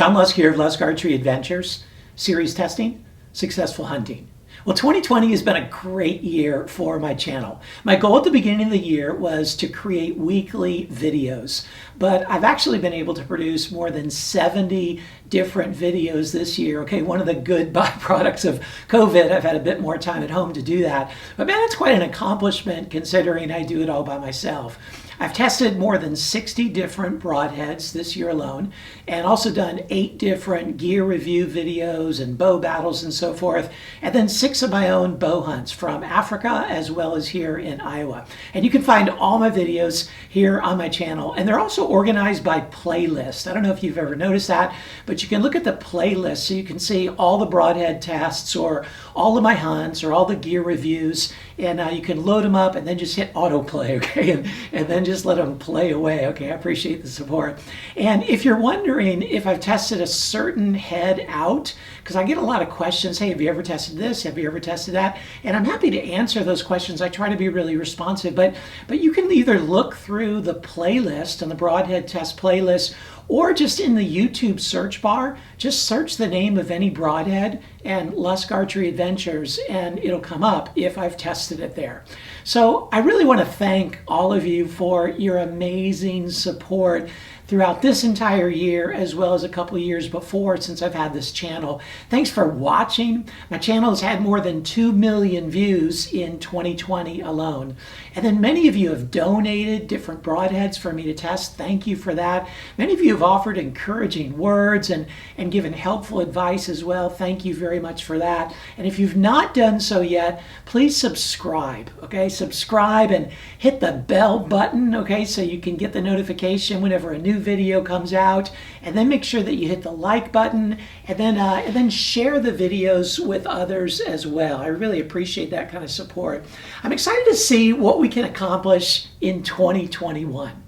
John Lusk here of Lusk Archery Adventures, series testing, successful hunting. Well, 2020 has been a great year for my channel. My goal at the beginning of the year was to create weekly videos, but I've actually been able to produce more than 70 different videos this year. Okay, one of the good byproducts of COVID, I've had a bit more time at home to do that. But man, it's quite an accomplishment considering I do it all by myself. I've tested more than 60 different broadheads this year alone, and also done 8 different gear review videos and bow battles and so forth, and then 6 of my own bow hunts from Africa as well as here in Iowa. And you can find all my videos here on my channel, and they're also organized by playlist. I don't know if you've ever noticed that, but you can look at the playlist so you can see all the broadhead tests or all of my hunts or all the gear reviews, and you can load them up and then just hit autoplay, okay, and then just let them play away. Okay, I appreciate the support. And if you're wondering if I've tested a certain head out, because I get a lot of questions, hey, have you ever tested this? Have you ever tested that? And I'm happy to answer those questions. I try to be really responsive, but you can either look through the playlist on the Broadhead test playlist, or just in the YouTube search bar, just search the name of any broadhead and Lusk Archery Adventures, and it'll come up if I've tested it there. So I really want to thank all of you for your amazing support throughout this entire year, as well as a couple of years before since I've had this channel. Thanks for watching. My channel has had more than 2 million views in 2020 alone. And then many of you have donated different broadheads for me to test. Thank you for that. Many of you have offered encouraging words and given helpful advice as well. Thank you very much for that. And if you've not done so yet, please subscribe, okay? Subscribe and hit the bell button, okay, so you can get the notification whenever a new video comes out, and then make sure that you hit the like button, and then share the videos with others as well. I really appreciate that kind of support. I'm excited to see what we can accomplish in 2021.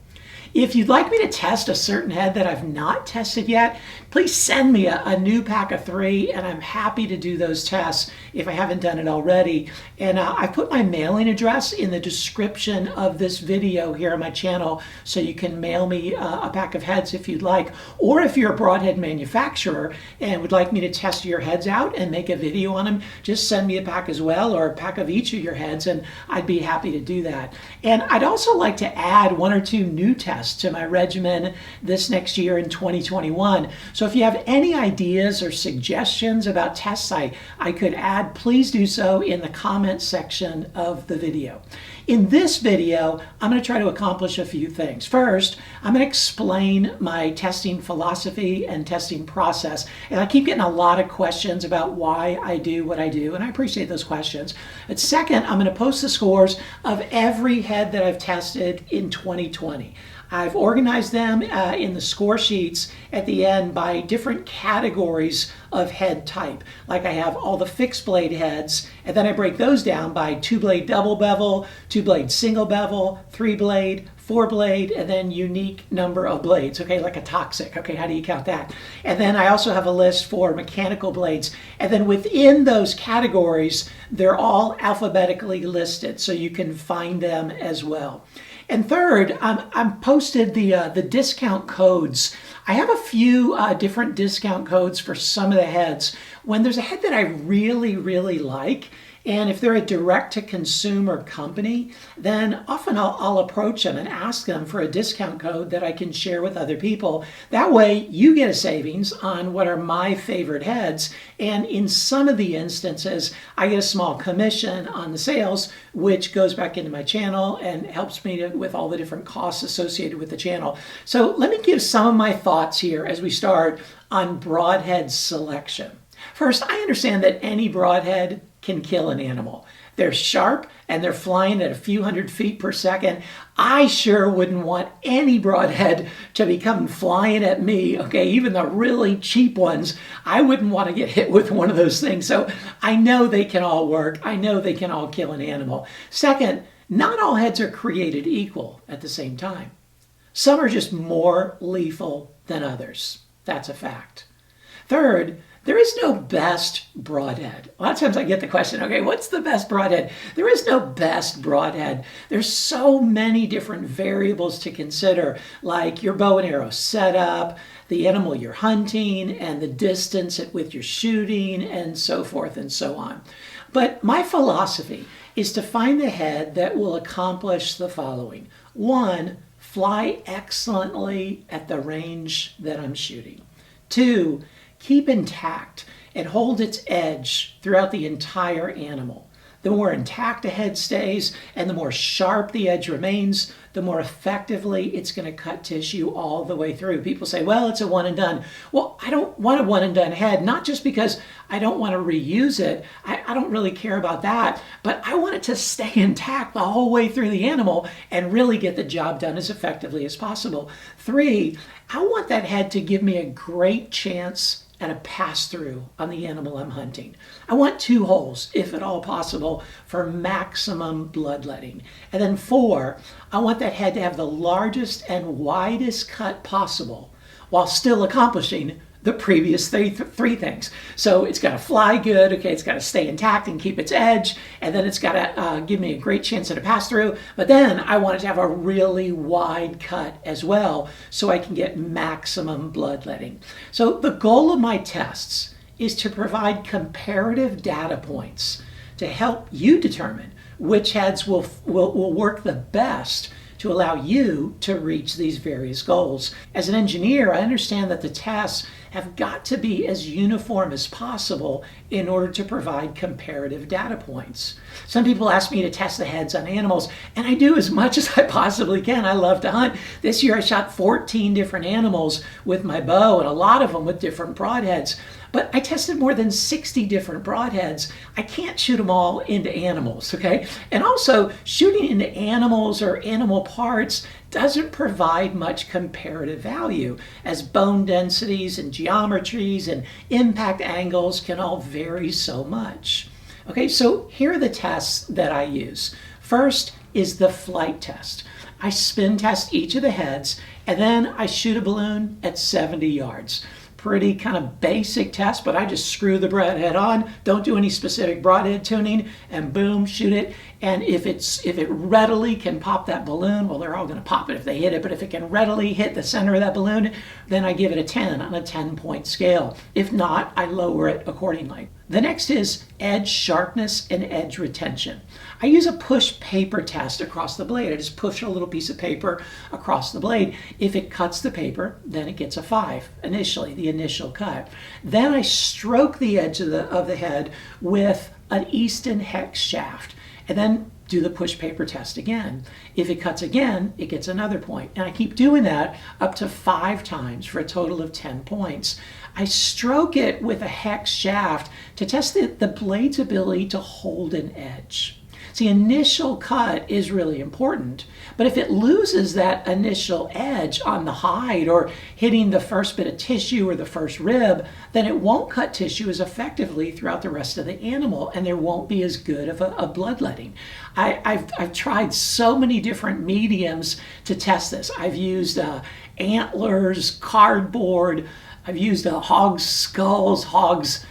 If you'd like me to test a certain head that I've not tested yet, please send me a new pack of 3, and I'm happy to do those tests if I haven't done it already. And I put my mailing address in the description of this video here on my channel, so you can mail me a pack of heads if you'd like. Or if you're a broadhead manufacturer and would like me to test your heads out and make a video on them, just send me a pack as well, or a pack of each of your heads, and I'd be happy to do that. And I'd also like to add 1 or 2 new tests to my regimen this next year in 2021. So if you have any ideas or suggestions about tests I could add, please do so in the comments section of the video. In this video, I'm going to try to accomplish a few things. First, I'm going to explain my testing philosophy and testing process. And I keep getting a lot of questions about why I do what I do, and I appreciate those questions. But second, I'm going to post the scores of every head that I've tested in 2020. I've organized them in the score sheets at the end by different categories of head type. Like I have all the fixed blade heads, and then I break those down by 2-blade double bevel, 2-blade single bevel, 3-blade, 4-blade, and then unique number of blades, okay, like a toxic, okay, how do you count that? And then I also have a list for mechanical blades, and then within those categories, they're all alphabetically listed, so you can find them as well. And third, I'm posted the discount codes. I have a few different discount codes for some of the heads. When there's a head that I really, really like, and if they're a direct-to-consumer company, then often I'll approach them and ask them for a discount code that I can share with other people. That way, you get a savings on what are my favorite heads, and in some of the instances, I get a small commission on the sales, which goes back into my channel and helps me with all the different costs associated with the channel. So let me give some of my thoughts here as we start on broadhead selection. First, I understand that any broadhead can kill an animal. They're sharp and they're flying at a few hundred feet per second. I sure wouldn't want any broadhead to be coming flying at me, okay? Even the really cheap ones, I wouldn't want to get hit with one of those things. So I know they can all work. I know they can all kill an animal. Second, not all heads are created equal at the same time. Some are just more lethal than others. That's a fact. Third, There is no best broadhead. A lot of times I get the question, okay, what's the best broadhead? There is no best broadhead. There's so many different variables to consider, like your bow and arrow setup, the animal you're hunting, and the distance at which you're shooting, and so forth and so on. But my philosophy is to find the head that will accomplish the following. One, fly excellently at the range that I'm shooting. Two, keep intact and hold its edge throughout the entire animal. The more intact a head stays and the more sharp the edge remains, the more effectively it's going to cut tissue all the way through. People say, well, it's a one and done. Well, I don't want a one and done head, not just because I don't want to reuse it. I don't really care about that, but I want it to stay intact the whole way through the animal and really get the job done as effectively as possible. Three, I want that head to give me a great chance at a pass-through on the animal I'm hunting. I want 2 holes, if at all possible, for maximum bloodletting. And then 4, I want that head to have the largest and widest cut possible while still accomplishing the previous three things. So it's got to fly good, okay, it's got to stay intact and keep its edge, and then it's got to give me a great chance at a pass-through, but then I want it to have a really wide cut as well so I can get maximum bloodletting. So the goal of my tests is to provide comparative data points to help you determine which heads will work the best to allow you to reach these various goals. As an engineer, I understand that the tests have got to be as uniform as possible in order to provide comparative data points. Some people ask me to test the heads on animals, and I do as much as I possibly can. I love to hunt. This year I shot 14 different animals with my bow, and a lot of them with different broadheads. But I tested more than 60 different broadheads. I can't shoot them all into animals, okay? And also, shooting into animals or animal parts doesn't provide much comparative value, as bone densities and geometries and impact angles can all vary so much. Okay, so here are the tests that I use. First is the flight test. I spin test each of the heads, and then I shoot a balloon at 70 yards. Pretty kind of basic test, but I just screw the broadhead on, don't do any specific broadhead tuning, and boom, shoot it. And if it readily can pop that balloon, well, they're all going to pop it if they hit it, but if it can readily hit the center of that balloon, then I give it a 10 on a 10-point scale. If not, I lower it accordingly. The next is edge sharpness and edge retention. I use a push paper test across the blade. I just push a little piece of paper across the blade. If it cuts the paper, then it gets a 5 initially, the initial cut. Then I stroke the edge of the head with an Easton hex shaft, and then do the push paper test again. If it cuts again, it gets another point. And I keep doing that up to 5 times for a total of 10 points. I stroke it with a hex shaft to test the blade's ability to hold an edge. See, initial cut is really important, but if it loses that initial edge on the hide or hitting the first bit of tissue or the first rib, then it won't cut tissue as effectively throughout the rest of the animal, and there won't be as good of a bloodletting. I've tried so many different mediums to test this. I've used antlers, cardboard, I've used hog's skulls, hog's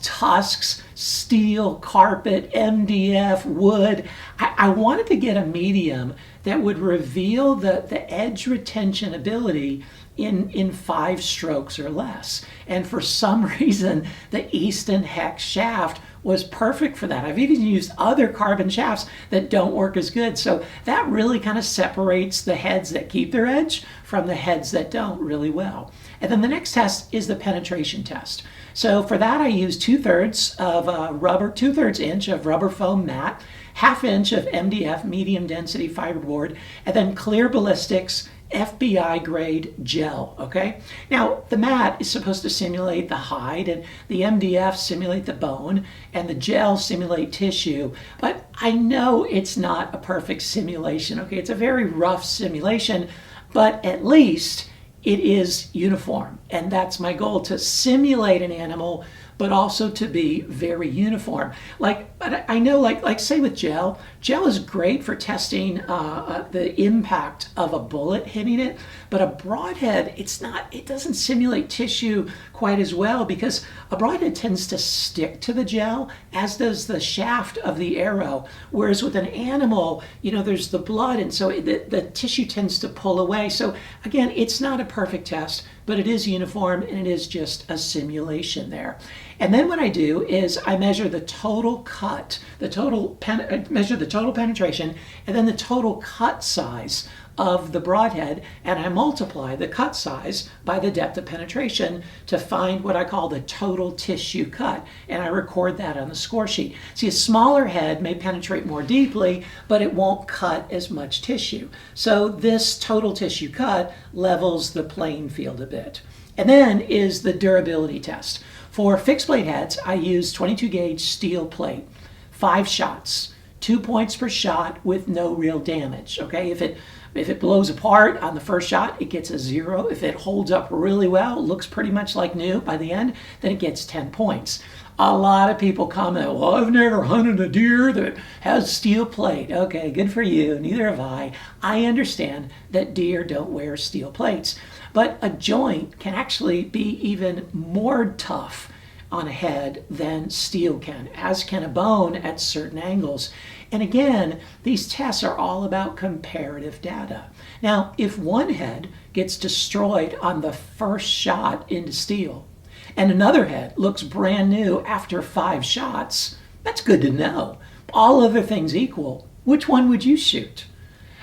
tusks, steel, carpet, MDF, wood. I wanted to get a medium that would reveal the edge retention ability in 5 strokes or less. And for some reason, the Easton hex shaft was perfect for that. I've even used other carbon shafts that don't work as good. So that really kind of separates the heads that keep their edge from the heads that don't really well. And then the next test is the penetration test. So for that, I use 2/3 of rubber, 2/3 inch of rubber foam mat, 1/2 inch of MDF, medium density fiberboard, and then clear ballistics FBI grade gel, okay? Now, the mat is supposed to simulate the hide, and the MDF simulate the bone, and the gel simulate tissue, but I know it's not a perfect simulation, okay? It's a very rough simulation, but at least it is uniform, and that's my goal, to simulate an animal but also to be very uniform. But I know, like say with gel is great for testing the impact of a bullet hitting it, but a broadhead, it doesn't simulate tissue quite as well, because a broadhead tends to stick to the gel, as does the shaft of the arrow. Whereas with an animal, there's the blood, and so the tissue tends to pull away. So again, it's not a perfect test, but it is uniform, and it is just a simulation there. And then what I do is I measure the total cut, measure the total penetration, and then the total cut size of the broadhead, and I multiply the cut size by the depth of penetration to find what I call the total tissue cut, and I record that on the score sheet. See, a smaller head may penetrate more deeply, but it won't cut as much tissue. So this total tissue cut levels the playing field a bit. And then is the durability test. For fixed blade heads, I use 22 gauge steel plate, 5 shots, 2 points per shot with no real damage. Okay, if it blows apart on the first shot, it gets a 0. If it holds up really well, looks pretty much like new by the end, then it gets 10 points. A lot of people comment, well, I've never hunted a deer that has steel plate. Okay, good for you, neither have I. I understand that deer don't wear steel plates, but a joint can actually be even more tough on a head than steel can, as can a bone at certain angles. And again, these tests are all about comparative data. Now, if one head gets destroyed on the first shot into steel, and another head looks brand new after 5 shots, that's good to know. All other things equal, which one would you shoot?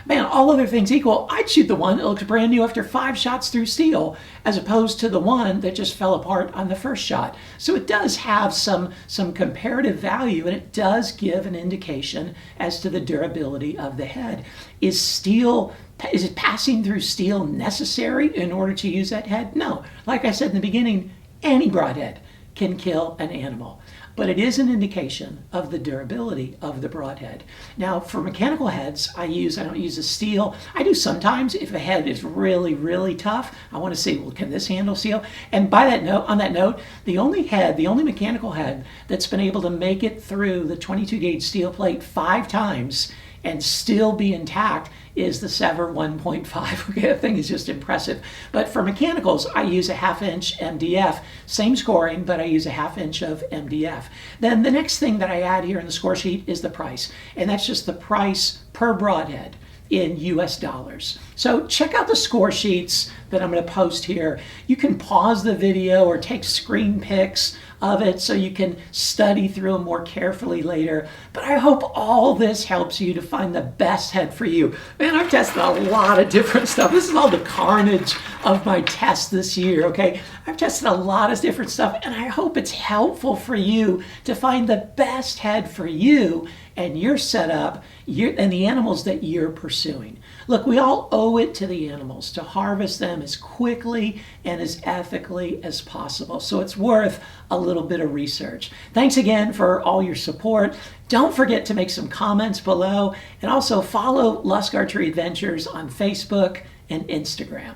Man, all other things equal, I'd shoot the one that looks brand new after 5 shots through steel, as opposed to the one that just fell apart on the first shot. So it does have some comparative value, and it does give an indication as to the durability of the head. Is it passing through steel necessary in order to use that head? No. Like I said in the beginning, any broadhead can kill an animal, but it is an indication of the durability of the broadhead. Now, for mechanical heads, I don't use a steel. I do sometimes if a head is really, really tough. I want to say, well, can this handle steel? And on that note, the only mechanical head that's been able to make it through the 22 gauge steel plate 5 times and still be intact is the SEVR 1.5. Okay, that thing is just impressive. But for mechanicals, I use a 1/2 inch MDF. Same scoring, but I use a 1/2 inch of MDF. Then the next thing that I add here in the score sheet is the price. And that's just the price per broadhead in US dollars. So check out the score sheets that I'm going to post here. You can pause the video or take screen pics of it so you can study through them more carefully later. But I hope all this helps you to find the best head for you. Man, I've tested a lot of different stuff. This is all the carnage of my tests this year, okay? I've tested a lot of different stuff, and I hope it's helpful for you to find the best head for you and your setup and the animals that you're pursuing. Look, we all owe it to the animals to harvest them as quickly and as ethically as possible. So it's worth a little bit of research. Thanks again for all your support. Don't forget to make some comments below, and also follow Lusk Archery Adventures on Facebook and Instagram.